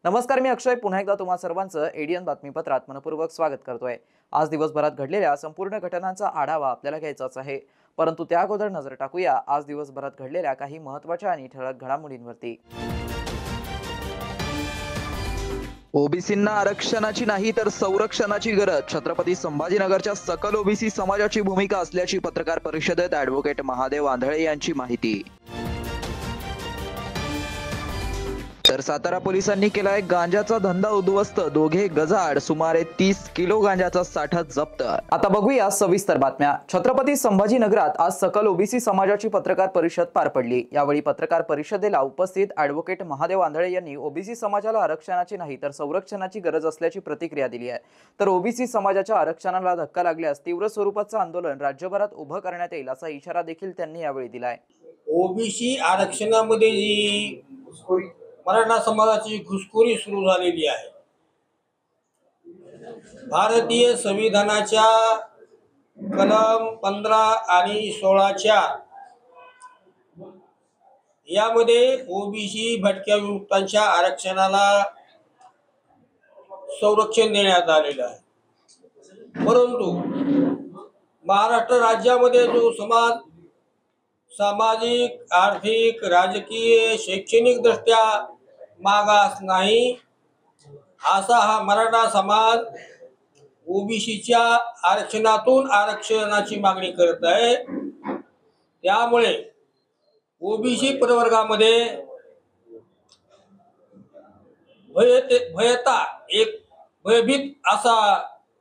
नमस्कार, मी अक्षय पुन्हा एकदा तुम्हा सर्वांचं एडीएन बातमीपत्रात मनपूर्वक स्वागत करतोय। आज दिवसभरात घडलेल्या संपूर्ण घटनांचा आढावा आपल्याला घ्यायचाच आहे, परंतु त्या अगोदर नजर टाकूया आज दिवसभरात घडलेल्या काही महत्त्वाच्या आणि ठळक घडामोडींवरती। ओबीसींना आरक्षणाची नाही तर संरक्षणाची गरज, छत्रपती संभाजीनगरच्या सकल ओबीसी समाजाची भूमिका असल्याची पत्रकार परिषदेत ॲडव्होकेट महादेव आंधळे यांची माहिती। तर सातारा पोलिसांनी केलाय गांजाचा धंदा उद्ध्वस्त, दोघे गजाआड, सुमारे 30 किलो गांजाचा साठा जप्त। आता बघूया सविस्तर बातम्या। छत्रपती संभाजीनगरात आज सकल ओबीसी समाजाची पत्रकार परिषद पार पडली। यावेळी पत्रकार परिषदेला उपस्थित ॲडव्होकेट महादेव आंधळे यांनी ओबीसी समाजाला आरक्षणाची नाही तर संरक्षणाची गरज असल्याची प्रतिक्रिया दिली आहे। तर ओबीसी समाजाच्या आरक्षणाला धक्का लागल्यास तीव्र स्वरूपाचं आंदोलन राज्यभरात उभं करण्यात येईल असा इशारा देखील त्यांनी यावेळी दिलाय। ओबीसी आरक्षणामध्ये जी मराठा समाजाची घुसखोरी सुरू झालेली आहे, भारतीय संविधानाच्या कलम 15 आणि 16च्या यामध्ये ओबीसी भटक्या विमुक्तांच्या आरक्षणाला संरक्षण देण्यात आलेलं आहे। परंतु महाराष्ट्र राज्यामध्ये जो समाज सामाजिक, आर्थिक, राजकीय, शैक्षणिक दृष्ट्या मागास नाही, असा हा मराठा समाज ओबीसीच्या आरक्षणातून आरक्षणाची मागणी करत आहे। त्यामुळे ओबीसी प्रवर्गामध्ये भयभीत असा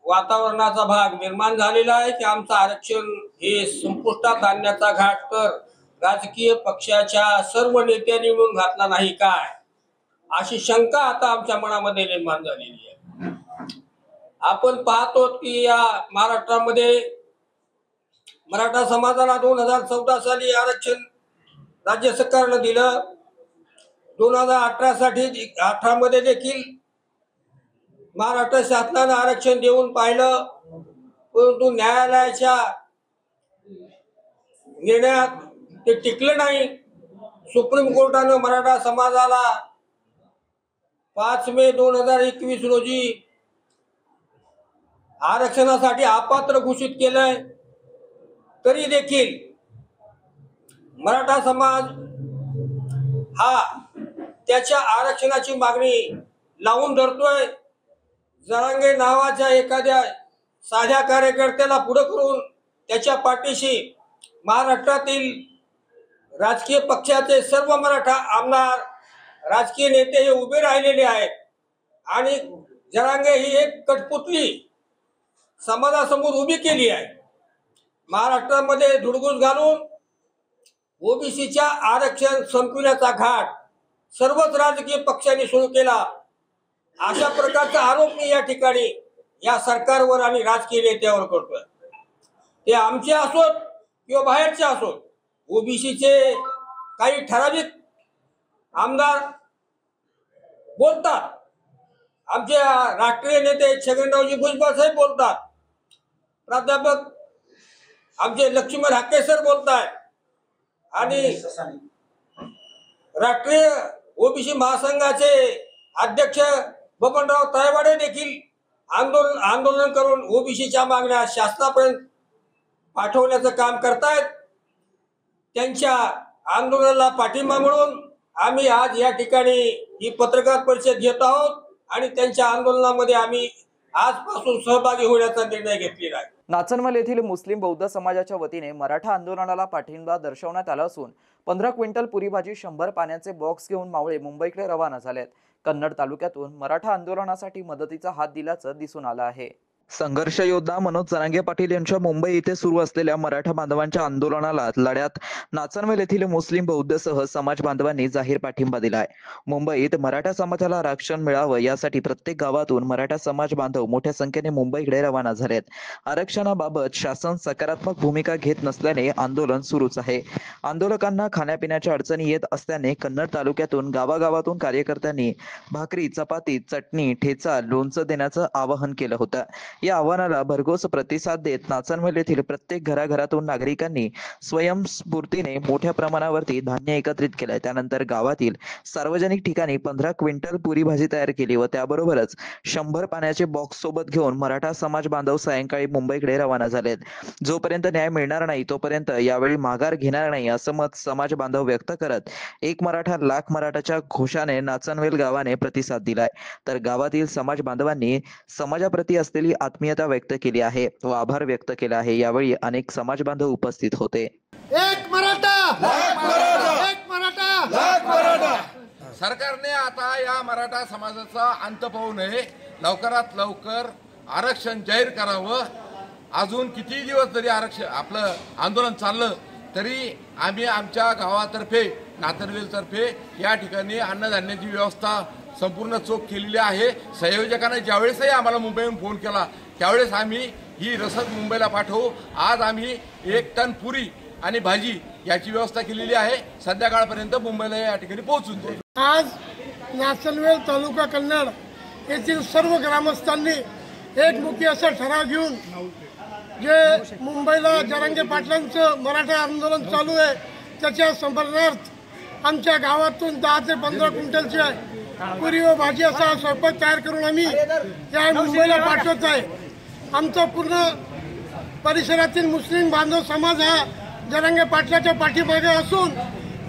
वातावरणाचा भाग निर्माण झालेला आहे की आमचं आरक्षण हे संपुष्टात आणण्याचा घाट तर राजकीय पक्षाच्या सर्व नेत्यांनी मिळून घातला नाही काय, अशी शंका आता आमच्या मनामध्ये निर्माण झालेली आहे। आपण पाहतो की या महाराष्ट्रामध्ये मराठा समाजाला 2014 साली आरक्षण राज्य सरकारनं दिलं। 2018 मध्ये देखील महाराष्ट्र शासनानं आरक्षण देऊन पाहिलं, परंतु न्यायालयाच्या निर्णयात ते टिकलं नाही। सुप्रीम कोर्टानं मराठा समाजाला 5 मे 2021 रोजी आरक्षणासाठी अपात्र घोषित केलंय। तरी देखील मराठा समाज हा त्याच्या आरक्षणाची मागणी लावून धरतोय। जरांगे नावाच्या एखाद्या साध्या कार्यकर्त्याला पुढे करून त्याच्या पाठीशी महाराष्ट्रातील राजकीय पक्षाचे सर्व मराठा आमदार, राजकीय नेते हे उभे राहिलेले आहेत आणि जरांगे ही एक कठपुतली समाजासमोर उभी केली आहे। महाराष्ट्रामध्ये धुडगूस घालून ओबीसीच्या आरक्षण संपविण्याचा घाट सर्वच राजकीय पक्षांनी सुरू केला, अशा प्रकारचा आरोप मी या ठिकाणी या सरकारवर आणि राजकीय नेत्यावर करतोय। ते आमचे असोत किंवा बाहेरचे असोत, ओबीसीचे काही ठराविक आमदार बोलतात, आमचे राष्ट्रीय नेते छगनरावजी भुजबळ साहेब बोलतात, प्राध्यापक आमचे लक्ष्मण हाके सर बोलतायत आणि राष्ट्रीय ओबीसी महासंघाचे अध्यक्ष बबनराव तायवाडे देखील आंदोलन करून ओबीसीच्या मागण्या शासनापर्यंत पाठवण्याचं काम करतायत। त्यांच्या आंदोलनाला पाठिंबा म्हणून आम्ही आज या ठिकाणी ही पत्रकार परिषद घेत आहोत आणि त्यांच्या आंदोलनामध्ये आम्ही आजपासून सहभागी होण्याचा निर्णय घेतलेला आहे। नाचनमल येथील मुस्लिम बौद्ध समाजाच्या वतीने मराठा आंदोलनाला पाठिंबा दर्शवण्यात आला असून 15 क्विंटल पुरी भाजी 100 पाण्याचे बॉक्स घेऊन मावळे मुंबईकडे रवाना झालेत। कन्नड तालुक्यातून मराठा आंदोलनासाठी मदतीचा हात दिल्याचं दिसून आलं आहे। संघर्ष योद्धा मनोज जरांगे पाटील यांच्या मुंबई येथे सुरू असलेल्या मराठा बांधवांच्या आंदोलनाला लढ्यात नाचनवेल येथील मुस्लिम बौद्धसह समाज बांधवांनी जाहीर पाठिंबा दिलाय। मुंबईत मराठा समाजाला आरक्षण मिळावं यासाठी प्रत्येक गावातून मराठा समाज बांधव मोठ्या संख्येने मुंबईकडे रवाना झालेत। आरक्षणाबाबत शासन सकारात्मक भूमिका घेत नसल्याने आंदोलन सुरूच आहे। आंदोलकांना खाण्यापिण्याच्या अडचणी येत असल्याने कन्नड तालुक्यातून गावागावातून कार्यकर्त्यांनी भाकरी, चपाती, चटणी, ठेचा, लोणचं देण्याचं आवाहन केलं होतं। या आव्हानाला भरघोस प्रतिसाद देत नाचनवेल येथील प्रत्येक घराघरातून नागरिकांनी स्वयंस्फूर्तीने मोठ्या प्रमाणावरती धान्य एकत्रित केलंय। त्यानंतर गावातील सार्वजनिक ठिकाणी 15 क्विंटल पुरी भाजी तयार केली व त्याबरोबरच 100 पाण्याचे बॉक्स सोबत घेऊन मराठा समाज बांधव सायंकाळी मुंबईकडे रवाना झालेत। जोपर्यंत न्याय मिळणार नाही तोपर्यंत यावेळी माघार घेणार नाही असं मत समाज बांधव व्यक्त करत एक मराठा लाख मराठाच्या घोषाने नाचनवेल गावाने प्रतिसाद दिलाय। तर गावातील समाज बांधवांनी समाजाप्रती असलेली आत्मीयता व्यक्त केली आहे व आभार व्यक्त केला आहे। यावेळी अनेक समाज बांधव उपस्थित होते। एक मराठा लाख मराठा, एक मराठा लाख मराठा। सरकारने आता या मराठा समाजाचा अंत पाहू नये, लवकरात लवकर आरक्षण जाहीर करावं। अजून किती दिवस जरी आरक्षण आपलं आंदोलन चाललं तरी आम्ही आमच्या गावातर्फे नाचनवेलतर्फे या ठिकाणी अन्नधान्याची व्यवस्था संपूर्ण चोख केलेली आहे। संयोजकांना ज्यावेळेसही आम्हाला मुंबईहून फोन केला त्यावेळेस आम्ही ही रसद मुंबईला पाठवू। आज आम्ही 1 टन पुरी आणि भाजी याची व्यवस्था केलेली आहे। संध्याकाळपर्यंत मुंबईला या ठिकाणी पोहोचून देऊ। आज नाचनवेल तालुका कन्नड येथील सर्व ग्रामस्थांनी एकमुखी असा ठराव घेऊन जे मुंबईला जरांगे पाटलांचं मराठा आंदोलन चालू आहे त्याच्या समर्थनार्थ आमच्या गावातून 10 ते 15 क्विंटलची पुरी व भाजी असा स्वयंपाक तयार करून आम्ही या मुंबईला पाठवत आहे। आमचा पूर्ण परिसरातील मुस्लिम बांधव समाज हा जरांगे पाटलाच्या पाठीमागे असून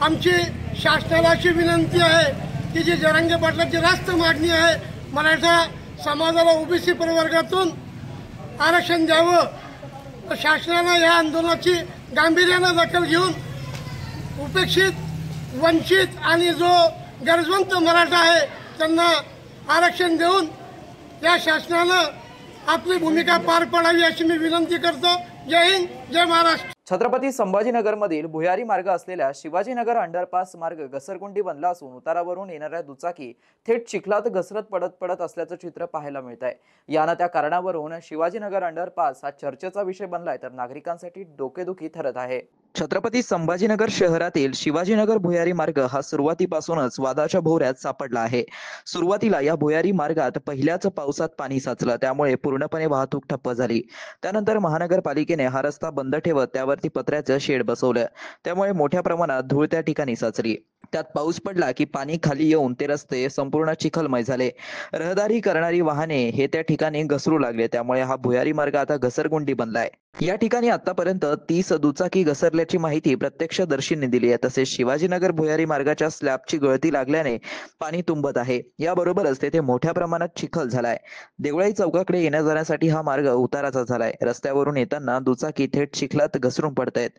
आमची शासनाला अशी विनंती आहे की जी जरांगे पाटलाची रास्त मागणी आहे मराठा समाजाला ओबीसी प्रवर्गातून आरक्षण द्यावं। शासनानं या आंदोलनाची गांभीर्यानं दखल घेऊन उपेक्षित, वंचित आणि जो गरजवंत मराठा आहे त्यांना आरक्षण देऊन या शासनानं आपली भूमिका पार पाडावी अशी मी विनंती करतो। जय हिंद, जय महाराष्ट्र। छत्रपती संभाजीनगर मधील भुयारी मार्ग असलेल्या शिवाजीनगर अंडरपास मार्ग घसरगुंडी बनला असून उतारावरून येणाऱ्या दुचाकी थेट चिखलात घसरत पडत असल्याचं चित्र पाहायला मिळत आहे। यानं त्या कारणावरून शिवाजीनगर अंडरपास हा चर्चेचा विषय बनलाय तर नागरिकांसाठी डोकेदुखी ठरत आहे। छत्रपती संभाजीनगर शहरातील शिवाजीनगर भुयारी मार्ग हा सुरुवातीपासूनच वादाच्या भोवऱ्यात सापडला आहे। सुरुवातीला या भुयारी मार्गात पहिल्याच पावसात पाणी साचलं त्यामुळे पूर्णपणे वाहतूक ठप्प झाली। त्यानंतर महानगरपालिकेने हा रस्ता बंद ठेवत त्यावरती पत्र्याचं शेड बसवलं त्यामुळे मोठ्या प्रमाणात धूळ त्या ठिकाणी साचली। त्यात पाऊस पडला की पाणी खाली येऊन ते रस्ते संपूर्ण चिखलमय झाले। रहदारी करणारी वाहने हे त्या ठिकाणी घसरू लागले त्यामुळे हा भुयारी मार्ग आता घसरगुंडी बनलाय। या ठिकाणी आतापर्यंत 30 दुचाकी घसरल्याची माहिती प्रत्यक्षदर्शींनी दिली आहे। तसेच शिवाजीनगर भुयारी मार्गाच्या स्लॅबची गळती लागल्याने पाणी तुंबत आहे। याबरोबरच तेथे मोठ्या प्रमाणात चिखल झालाय। देवळाई चौकाकडे येण्या जाण्यासाठी हा मार्ग उताराचा झालाय। रस्त्यावरून येताना दुचाकी थेट चिखलात घसरून पडतायत।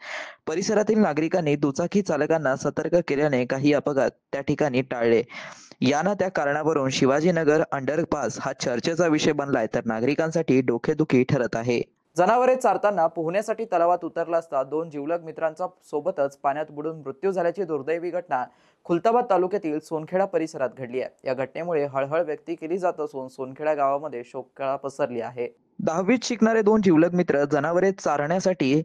परिसरातील नागरिकांनी दुचाकी चालकांना सतर्क केल्याने काही अपघात त्या ठिकाणी टाळले। यानं त्या कारणावरून शिवाजीनगर अंडरपास हा चर्चेचा विषय बनलाय तर नागरिकांसाठी डोकेदुखी ठरत आहे। जनावरे चारताना पोहण्यासाठी तलावात उतरला असता 2 जिवलग मित्रांचा सोबतच पाण्यात बुडून मृत्यू झाल्याची दुर्दैवी घटना खुलताबाद तालुक्यातील सोनखेडा परिसरात घडली आहे। या घटनेमुळे हळहळ व्यक्त केली जात असून सोनखेडा गावामध्ये शोककळा पसरली आहे। 10वीत शिकणारे 2 जिवलग मित्र जनावरे चारण्यासाठी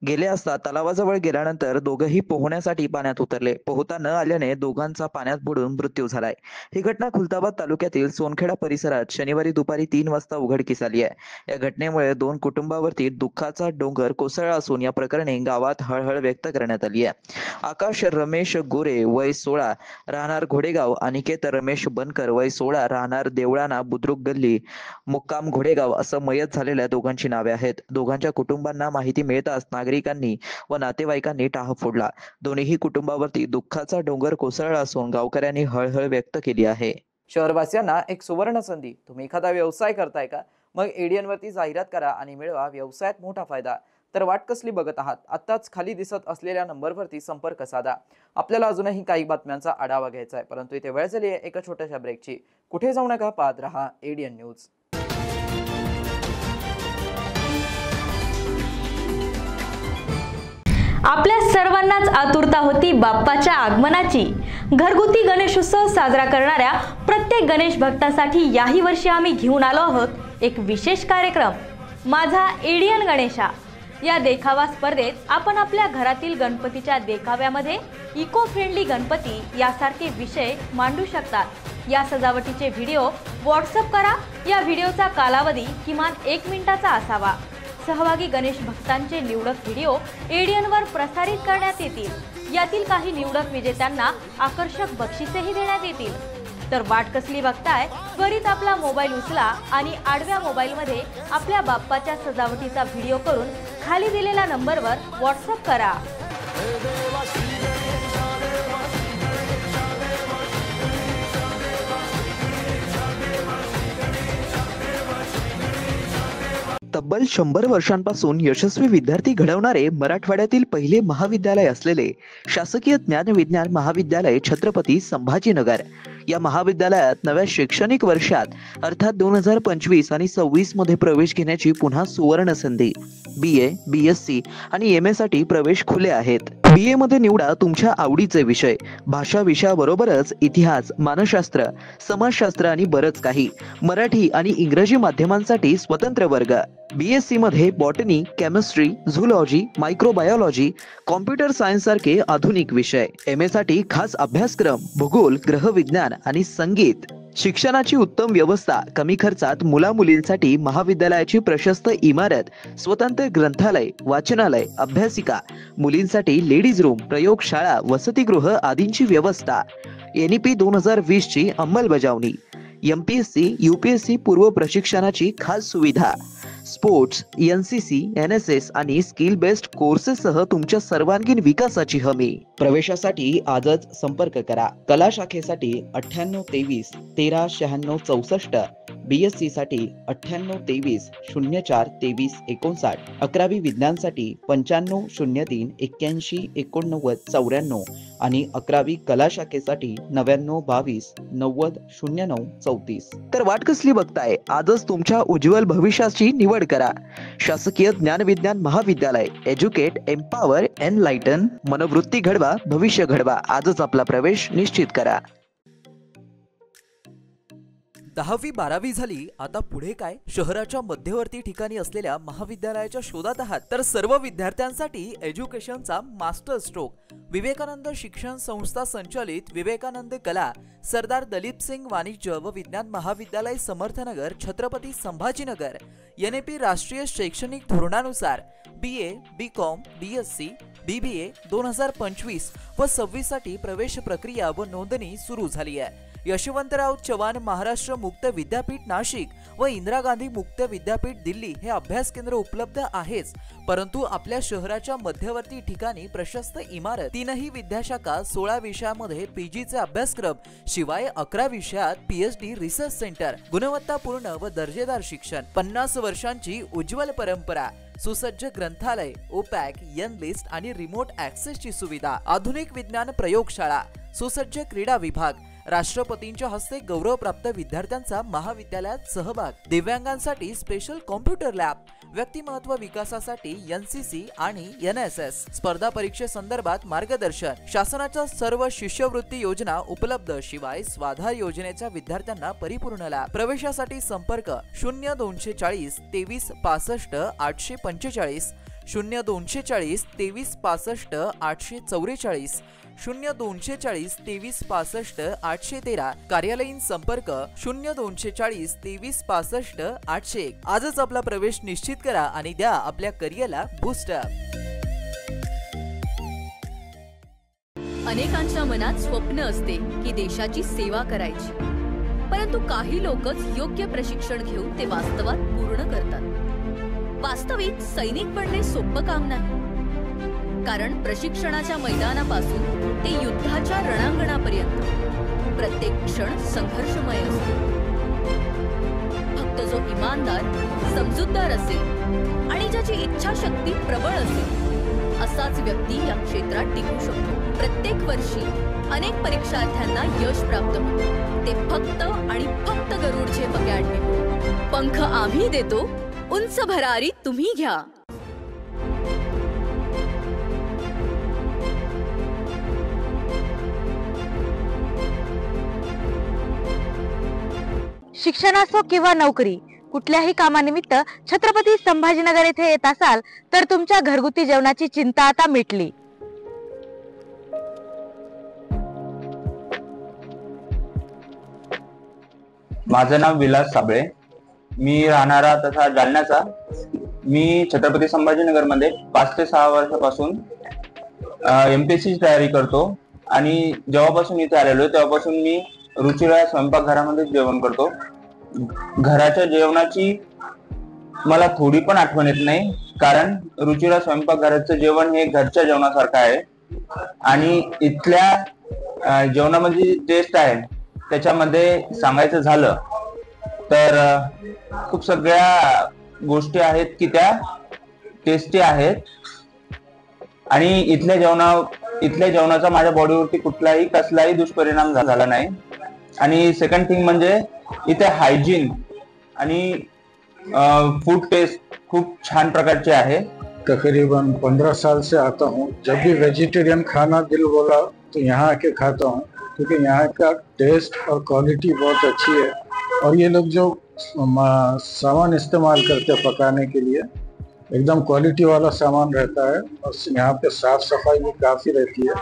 गेले असता तलावाजवळ गेल्यानंतर दोघेही पोहण्यासाठी पाण्यात उतरले। पोहता न आल्याने दोघांचा पाण्यात बुडून मृत्यू झालाय। ही घटना खुलताबाद तालुक्यातील सोनखेडा परिसरात शनिवारी दुपारी 3 वाजता उघडकीस आली आहे। या घटनेमुळे 2 कुटुंबावरती दुःखाचा डोंगर कोसळला असून या प्रकरणी गावात हळहळ व्यक्त करण्यात आली आहे। आकाश रमेश गोरे वय 16 राहणार घोडेगाव, अनिकेत रमेश बनकर वय 16 राहणार देवळाना बुद्रुक गल्ली मुक्काम घोडेगाव असं मयत झालेल्या दोघांची नावे आहेत। दोघांच्या कुटुंबांना माहिती मिळताच नागरिकांनी व नातेवाईकांनी टाह फोडला। दोन्ही कुटुंबावरती दुःखाचा डोंगर कोसळला असून गावकऱ्यांनी हळहळ व्यक्त केली आहे। शहरवासियांना एक सुवर्ण संधी। तुम्ही एखादा व्यवसाय करताय का? मग एडीएन वरती जाहिरात करा आणि मिळवा व्यवसायात मोठा फायदा। तर वाट कसली बघत आहात? आताच खाली दिसत असलेल्या नंबरवरती संपर्क साधा। आपल्याला अजूनही काही बातम्यांचा आढावा घ्यायचा आहे, परंतु इथे वेळ झाली आहे एका छोट्याशा ब्रेकची। कुठे जाऊ नका, पाहत रहा एडीएन न्यूज। आपल्या सर्वांनाच आतुरता होती बाप्पाच्या आगमनाची। घरगुती गणेशोत्सव साजरा करणाऱ्या प्रत्येक गणेश भक्तासाठी याही वर्षी आम्ही घेऊन आलो आहोत एक विशेष कार्यक्रम, माझा एडियन गणेशा। या देखावा स्पर्धेत आपण आपल्या घरातील गणपतीच्या देखाव्यामध्ये इको फ्रेंडली गणपती यासारखे विषय मांडू शकतात। या सजावटीचे व्हिडिओ व्हॉट्सअप करा। या व्हिडिओचा कालावधी किमान 1 मिनिटाचा असावा। सहभागी गणेश भक्तांचे निवडक व्हिडिओ एडियनवर प्रसारित करण्यात येतील। यातील काही निवडक विजेत्यांना आकर्षक बक्षिसेही देण्यात येतील। तर वाट कसली बघताय, त्वरित आपला मोबाईल उचला आणि आडव्या मोबाईलमध्ये आपल्या बाप्पाच्या सजावटीचा व्हिडिओ करून खाली दिलेल्या नंबरवर व्हॉट्सअप करा। तब्बल 100 वर्षांपासून यशस्वी विद्यार्थी घडवणारे मराठवाड्यातील पहिले महाविद्यालय असलेले शासकीय ज्ञानविज्ञान महाविद्यालय छत्रपती संभाजीनगर या महाविद्यालयात नव्या शैक्षणिक वर्षात अर्थात 2025 आणि 26 मध्ये प्रवेश घेण्याची पुन्हा सुवर्ण संधी। BA, BSc आणि MA साठी प्रवेश खुले आहेत। BA मध्ये निवडा तुमच्या आवडीचे विषय, भाषा विषयाबरोबरच इतिहास, मानसशास्त्र, समाजशास्त्र आणि बरंच काही। मराठी आणि इंग्रजी माध्यमांसाठी स्वतंत्र वर्ग। BSc मध्ये botany, chemistry, zoology, microbiology, computer science सारखे आधुनिक विषय। MA साठी खास अभ्यासक्रम, भूगोल, ग्रहविज्ञान आणि संगीत। शिक्षणाची उत्तम व्यवस्था, कमी खर्चात मुला मुलींसाठी महाविद्यालयाची प्रशस्त इमारत, स्वतंत्र ग्रंथालय, वाचनालय, अभ्यासिका, मुलींसाठी लेडीज रूम, प्रयोगशाळा, वसतिगृह आदींची व्यवस्था। NEP 2020 ची अंमलबजावणी। MPSC, UPSC पूर्व प्रशिक्षणाची खास सुविधा। स्पोर्ट्स, NCC, NSS आणि स्किल बेस्ड कोर्सेस सह तुमच्या सर्वांगीण विकासाची हमी। प्रवेशासाठी आजच संपर्क करा। कला शाखेसाठी 9823 139664, BSc साठी 9823 04 23 59, 11वी विज्ञानसाठी 9503 81 89 94 आणि 11वी कला शाखेसाठी 9922 90 09 34। तर वाट कसली बघताय, आजच तुमच्या उज्ज्वल भविष्याची निवड करा। शासकीय ज्ञानविज्ञान महाविद्यालय, एज्युकेट, एम्पावर, एनलाइटन, मनोवृत्ती घडवा, भविष्य घडवा। आजच आपला प्रवेश निश्चित करा। 10वी 12वी झाली, आता पुढे काय? शहराच्या मध्यवर्ती ठिकाणी असलेल्या महाविद्यालयाच्या शोधात आहात तर सर्व विद्यार्थ्यांसाठी एज्युकेशनचा मास्टर स्ट्रोक विवेकानंद शिक्षण संस्था संचालित विवेकानंद कला सरदार दलीप सिंग वाणिज्य व विज्ञान महाविद्यालय समर्थनगर छत्रपती संभाजीनगर। NEP राष्ट्रीय शैक्षणिक धोरणानुसार BA, BCom, BSc, BBA 2025 व 26 साठी प्रवेश प्रक्रिया व नोंदणी सुरू झाली आहे। यशवंतराव चव्हाण महाराष्ट्र मुक्त विद्यापीठ नाशिक व इंदिरा गांधी मुक्त विद्यापीठ दिल्ली हे अभ्यास केंद्र उपलब्ध आहेच, परंतु आपल्या शहराच्या मध्यवर्ती ठिकाणी प्रशस्त इमारत, 3ही विद्याशाखा, 16 विषयामध्ये PGचे अभ्यासक्रम, शिवाय 11 विषयात PhD रिसर्च सेंटर, गुणवत्तापूर्ण व दर्जेदार शिक्षण, 50 वर्षांची उज्ज्वल परंपरा, सुसज्ज ग्रंथालय, OPAC, N-लिस्ट आणि रिमोट ॲक्सेसची सुविधा, आधुनिक विज्ञान प्रयोगशाळा, सुसज्ज क्रीडा विभाग, राष्ट्रपतींच्या हस्ते गौरवप्राप्त विद्यार्थ्यांचा महाविद्यालयात सहभाग, दिव्यांगांसाठी स्पेशल कॉम्प्युटर लॅब, व्यक्तिमत्व विकासासाठी NCC आणि NSS, स्पर्धा परीक्षेसंदर्भात मार्गदर्शन, शासनाच्या सर्व शिष्यवृत्ती योजना उपलब्ध, शिवाय स्वाधार योजनेच्या विद्यार्थ्यांना परिपूर्ण लाभ। प्रवेशासाठी संपर्क 0240 23 65 845, 0240 23 65 844, 0240 23 65 813, कार्यालयीन संपर्क 0240 23 65 801। आजच आपला प्रवेश निश्चित करा आणि द्या आपल्या करिअरला बूस्टअप। अनेकांच्या मनात स्वप्न असते की देशाची सेवा करायची, परंतु काही लोकच योग्य प्रशिक्षण घेऊन ते वास्तवात पूर्ण करतात। वास्तविक सैनिक बनणे सोपं काम नाही, कारण प्रशिक्षणाच्या मैदानापासून ते युद्धाच्या रणांगणापर्यंत प्रत्येक क्षण संघर्षमय असतो। फक्त जो इमानदार, समजूतदार असेल आणि ज्याची इच्छाशक्ती प्रबळ असेल असाच व्यक्ती या क्षेत्रात टिकू शकतो। प्रत्येक वर्षी अनेक परीक्षार्थ्यांना यश प्राप्त होते, ते फक्त आणि फक्त गरुडचे अकॅडमी। पंख आम्ही देतो, उंच भरारी तुम्ही घ्या। शिक्षण असो किंवा नोकरी, कुठल्याही कामानिमित्त छत्रपती संभाजीनगर येथे येत असाल तर तुमच्या घरगुती जेवणाची चिंता आता मिटली. माझं नाव विलास साबळे. मी राहणारा तसा जालन्याचा. मी छत्रपती संभाजीनगरमध्ये 5 ते 6 वर्षापासून MPSC ची तयारी करतो आणि जेव्हापासून इथे आलेलो तेव्हापासून मी रुचिरा स्वयंपाकघरामध्ये जेवण करतो. घराच्या जेवणाची मला थोडी पण आठवण येत नाही, कारण रुचिरा स्वयंपाकघराचं जेवण हे घरच्या जेवणासारखं आहे आणि इथल्या जेवणामध्ये टेस्ट आहे त्याच्यामध्ये सांगायचं झालं तर खूप सगळ्या गोष्टी आहेत की त्या टेस्टी आहेत आणि इथल्या जेवणाचा माझ्या बॉडीवरती कसलाही दुष्परिणाम झाला नाही. आणि सेकंड थिंग म्हणजे इथे हायजीन आणि फूड टेस्ट खूप छान प्रकारचे आहे. तकरीबन 15 साल से आता हूँ. जब भी वेजिटेरियन खाना दिल बोला तो यहाँ आके खाता हूँ, क्योंकि यहाँ का टेस्ट और क्वालिटी बहुत अच्छी है और ये लोग जो सामान इस्तेमाल करते हैं पकाने के लिए एकदम क्वालिटी वाला सामान रहता है और यहाँ पे साफ सफाई भी काफ़ी रहती है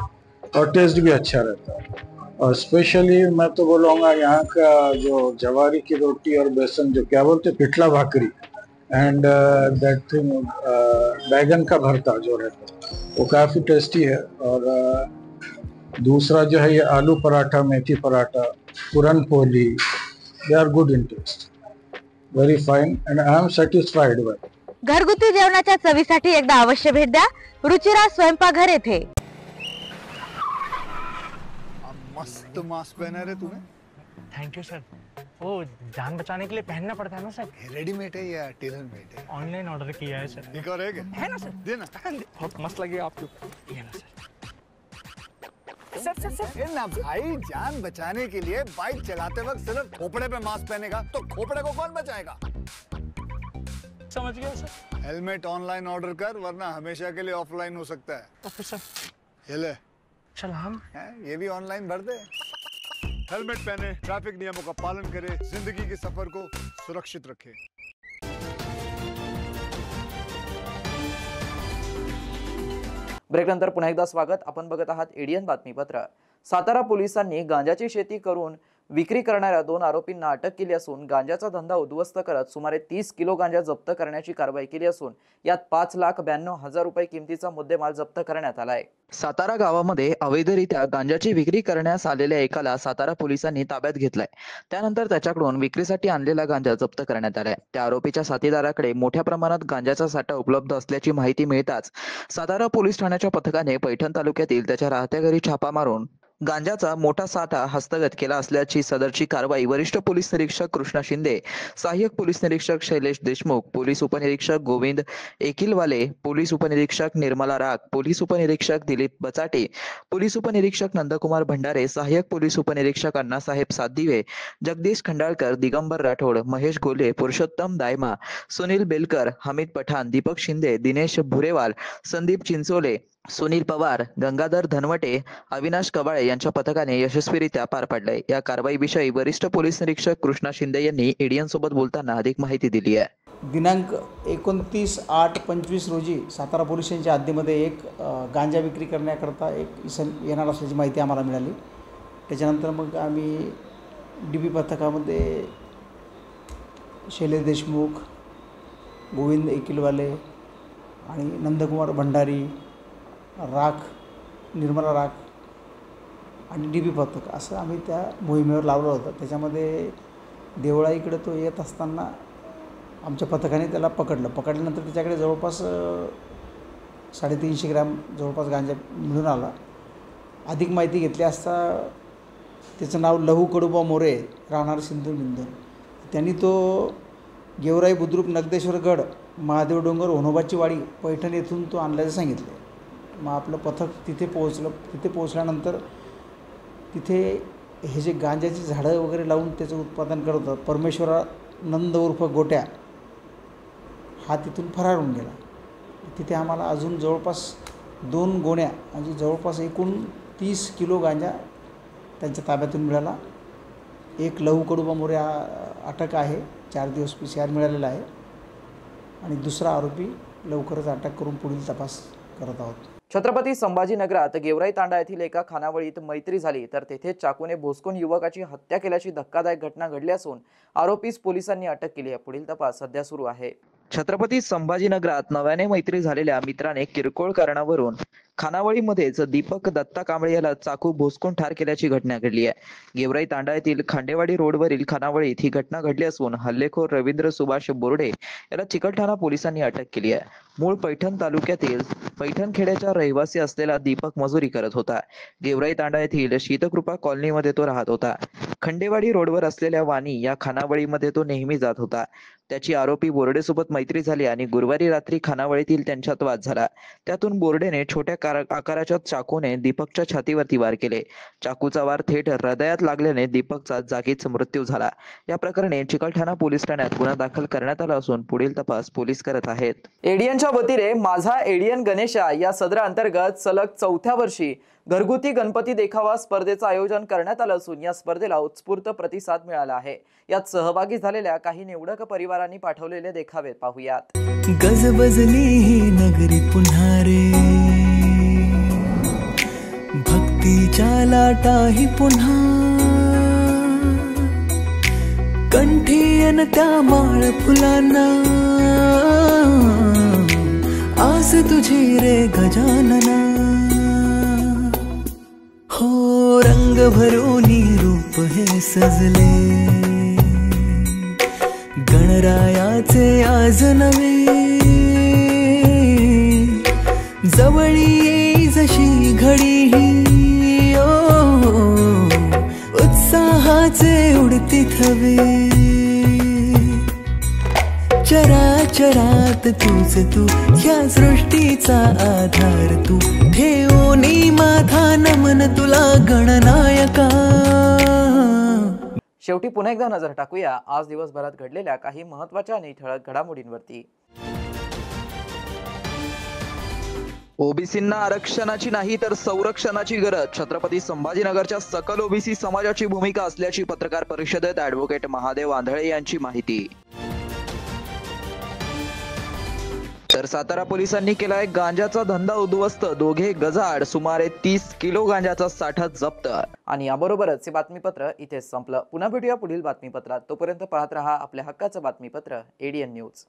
और टेस्ट भी अच्छा रहता है. और स्पेशली मैं तो बोलूँगा यहाँ का जो जवारी की रोटी और बेसन जो क्या बोलते पिठला भाकरी एंड दैट थिंग बैगन का भरता जो रहता है वो काफ़ी टेस्टी है. और दूसरा जो है ये आलू पराठा, मेथी paratha, puran poli, they are good in taste, very fine and I am satisfied bye. घरगुती जेवणाच्या चवीसाठी एकदा अवश्य भेट द्या रुचिरा स्वयंपाकघर येथे. मस्त मास्क पहना रे तूने. Thank you sir. वो जान बचाने के लिए पहनना पड़ता है ना सर. रेडीमेड है या टेलर मेड है? ऑनलाइन ऑर्डर किया है सर. एक और है ना सर. देना. बहुत मस्त लगे आपको. ये ना सर. सर ना भाई, जान बचाने के लिए बाइक चलाते वक्त सिर्फ खोपड़े पे मास्क पहनेगा तो खोपड़े को कौन बचाएगा? समझ गया सर. हेलमेट ऑनलाइन ऑर्डर कर, वरना हमेशा के लिए ऑफलाइन हो सकता है. Okay sir. ये ले. चल हम ये भी ऑनलाइन भर दे. हेलमेट पहने, ट्रैफिक नियमों का पालन करे, जिंदगी के सफर को सुरक्षित रखे. ब्रेकनंतर पुन्हा एकदा स्वागत. आपण बघत आहात एडियन बातमीपत्र. सातारा पोलिसांनी गांजाची शेती करून विक्री करणाऱ्या 2 आरोपींना अटक केली असून गांजाचा धंदा उद्ध्वस्त करत सुमारे 30 किलो गांजा जप्त करण्याची कारवाई केली असून यात 5,92,000 रुपये किमतीचा मुद्देमाल जप्त करण्यात आला आहे. सातारा गावामध्ये अवैधरित्या गांजाची विक्री करण्यास आलेल्या एकाला सातारा पोलिसांनी ताब्यात घेतलाय. त्यानंतर त्याच्याकडून विक्रीसाठी आणलेला गांजा जप्त करण्यात आलाय. त्या आरोपीच्या साथीदाराकडे मोठ्या प्रमाणात गांजाचा साठा उपलब्ध असल्याची माहिती मिळताच सातारा पोलीस ठाण्याच्या पथकाने पैठण तालुक्यातील त्याच्या राहत्या घरी छापा मारून गांजाचा मोठा साठा हस्तगत केला असल्याची सदरची कारवाई वरिष्ठ पोलीस निरीक्षक कृष्णा शिंदे, सहाय्यक पोलीस निरीक्षक शैलेश देशमुख, पोलीस उपनिरीक्षक गोविंद एकिलवाले, पोलीस उपनिरीक्षक निर्मला राग, पोलीस उपनिरीक्षक दिलीप बचाटे, पोलीस उपनिरीक्षक नंदकुमार भंडारे, सहाय्यक पोलीस उपनिरीक्षक अण्णासाहेब सातदिवे, जगदीश खंडाळकर, दिगंबर राठोड, महेश गोले, पुरुषोत्तम दायमा, सुनील बेलकर, हमीद पठाण, दीपक शिंदे, दिनेश भुरेवाल, संदीप चिंचोले, सुनील पवार, गंगाधर धनवटे, अविनाश कवाळे यांच्या पथकाने यशस्वीरित्या पार पाडले. या कारवाईविषयी वरिष्ठ पोलीस निरीक्षक कृष्णा शिंदे यांनी एडियन सोबत बोलताना अधिक माहिती दिली आहे. दिनांक 29/8/25 रोजी सातारा पोलीस स्टेशनच्या हद्दीमध्ये एक गांजा विक्री करण्याकरता एक इसम येणार असल्याची माहिती आम्हाला मिळाली. त्याच्यानंतर मग आम्ही DB पथकामध्ये शैलेश देशमुख, गोविंद एकिलवाले आणि नंदकुमार भंडारी, निर्मला राख आणि DB पथक असं आम्ही त्या मोहिमेवर लावलं होतं. त्याच्यामध्ये देवळाईकडे तो येत असताना आमच्या पथकाने त्याला पकडल्यानंतर त्याच्याकडे जवळपास 350 ग्रॅम जवळपास गांजा मिळून आला. अधिक माहिती घेतली असता त्याचं नाव लहू कडुबा मोरे, राहणार सिंधू निंदून. त्यांनी तो गेवराई बुद्रुक नगदेश्वरगड, महादेव डोंगर, होनोबाची वाडी, पैठण येथून तो आणल्याचं सांगितले. मग आपलं पथक तिथे पोहोचलं. तिथे पोहोचल्यानंतर तिथे हे जे गांजाची झाडं वगैरे लावून त्याचं उत्पादन करत होतं परमेश्वरानंद उर्फ गोट्या, हा तिथून फरार होऊन गेला. तिथे आम्हाला अजून जवळपास 2 गोण्या म्हणजे जवळपास एकूण 30 किलो गांजा त्यांच्या ताब्यातून मिळाला. एक लहू कडुबा मोरे अटक आहे, 4 दिवस PCR मिळालेला आहे आणि दुसरा आरोपी लवकरच अटक करून पुढील तपास करत आहोत. छत्रपती संभाजीनगरात गेवराई तांडा येथील एका खानावळीत मैत्री झाली तर तेथे चाकूने भोसकून युवकाची हत्या केल्याची धक्कादायक घटना घडली असून आरोपीस पोलिसांनी अटक केली आहे. पुढील तपास सध्या सुरू आहे. छत्रपती संभाजीनगरात नव्याने मैत्री झालेल्या मित्राने किरकोळ कारणावरून खानावळीमध्येच दीपक दत्ता कांबळे याला चाकू भोसकून ठार केल्याची घटना घडली आहे. गेवराई तांडा येथील खांडेवाडी रोडवरील खानावळीत ही घटना घडली असून हल्लेखोर रवींद्र सुभाष बोर्डे याला चिकलठाणा पोलिसांनी अटक केली आहे. मूळ पैठण तालुक्यातील पैठणखेड्याचा रहिवासी असलेला दीपक मजुरी करत होता. गेवराई तांडा येथील शीतकृपा कॉलनीमध्ये तो राहत होता. खंडेवाडी रोडवर असलेल्या वाणी या खानावळीमध्ये तो नेहमी जात होता. त्याची आरोपी बोर्डेसोबत मैत्री झाली आणि गुरुवारी रात्री खानावळीतील त्यांच्यात वाद झाला. त्यातून बोर्डेने छोट्या आकाराच्या चाकूने दीपकच्या छातीवरती वार केले. चाकूचा वार थेट हृदयात लागल्याने दीपकचा जागीच मृत्यू झाला. या प्रकरणी चिकलठाणा पोलीस ठाण्यात गुन्हा दाखल करण्यात आला असून पुढील तपास पोलीस करत आहेत. एडियनच्या वतीने माझा एडियन गणेशा या सदराअंतर्गत सलग 4थ्या वर्षी घरगुती गणपती देखावा स्पर्धेचं आयोजन करण्यात आलं असून या स्पर्धेला उत्स्फूर्त प्रतिसाद मिळाला आहे. यात सहभागी झालेल्या काही निवडक परिवारांनी पाठवलेले देखावे पाहूयात. गजबजली ही नगरी पुन्हा रे, भक्तीच्या लाटाही पुन्हा, कंठीयन त्या माळ फुलांना, आस तुझी रे गजानना. हो रंग भरूनी रूप हे सजले, गणरायाचे आज नवे, जवळी येई जशी घडी ही, उत्साहाचे उडती थवे. चराचरात तूच तू, ह्या सृष्टीचा आधार तू, ठेवोनी माझा नमन तुला गणनायका. शेवटी पुन्हा एकदा नजर टाकूया आज दिवसभरात घडलेल्या काही महत्त्वाच्या आणि ठळक घडामोडींवरती. ओबीसींना आरक्षणाची नाही तर संरक्षणाची गरज, छत्रपती संभाजीनगरच्या सकल ओबीसी समाजाची भूमिका असल्याची पत्रकार परिषदेत ॲडव्होकेट महादेव आंधळे यांची माहिती. तर सातारा पोलिसांनी केलाय गांजाचा धंदा उद्ध्वस्त, दोघे गजाआड, सुमारे 30 किलो गांजाचा साठा जप्त. आणि याबरोबरच हे बातमीपत्र इथेच संपलं. पुन्हा भेटूया पुढील बातमीपत्रात. तोपर्यंत पाहत रहा आपल्या हक्काचं बातमीपत्र एडीएन न्यूज.